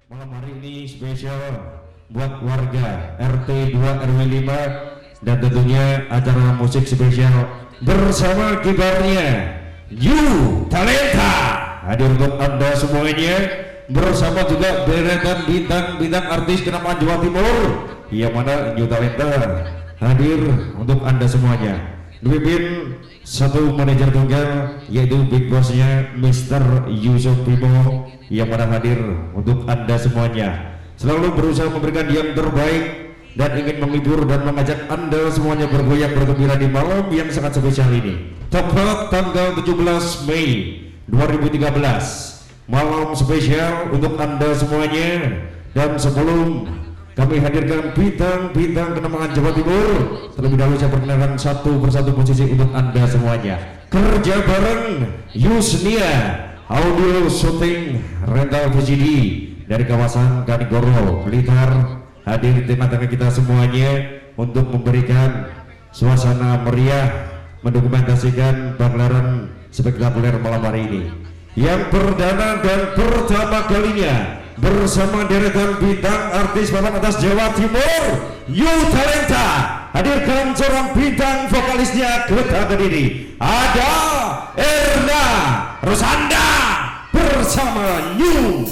Malam hari ini spesial buat warga RT 2 RW 5 dan tentunya acara musik spesial bersama kibarnya You Talenta hadir untuk Anda semuanya, bersama juga deretan bintang-bintang artis kenamaan Jawa Timur yang mana You Talenta hadir untuk Anda semuanya. Dipimpin satu manajer tunggal yaitu big bossnya Mr. Yusuf Bimo yang mana hadir untuk Anda semuanya, selalu berusaha memberikan yang terbaik dan ingin menghibur dan mengajak Anda semuanya bergoyang bergembira di malam yang sangat spesial ini. Tepat tanggal 17 Mei 2013, malam spesial untuk Anda semuanya. Dan sebelum kami hadirkan bintang-bintang kenamaan Jawa Timur, terlebih dahulu saya perkenalkan satu persatu musisi untuk Anda semuanya. Kerja bareng Yusnia Audio Shooting Rental VCD dari kawasan Kanigoro, Blitar, hadir di tengah-tengah kita semuanya untuk memberikan suasana meriah, mendokumentasikan pagelaran spektakuler malam hari ini yang perdana dan pertama kalinya bersama deretan bintang artis papan atas Jawa Timur You Talenta. Hadirkan seorang bintang vokalisnya kedatangan ini, ada Erna Rosanda bersama You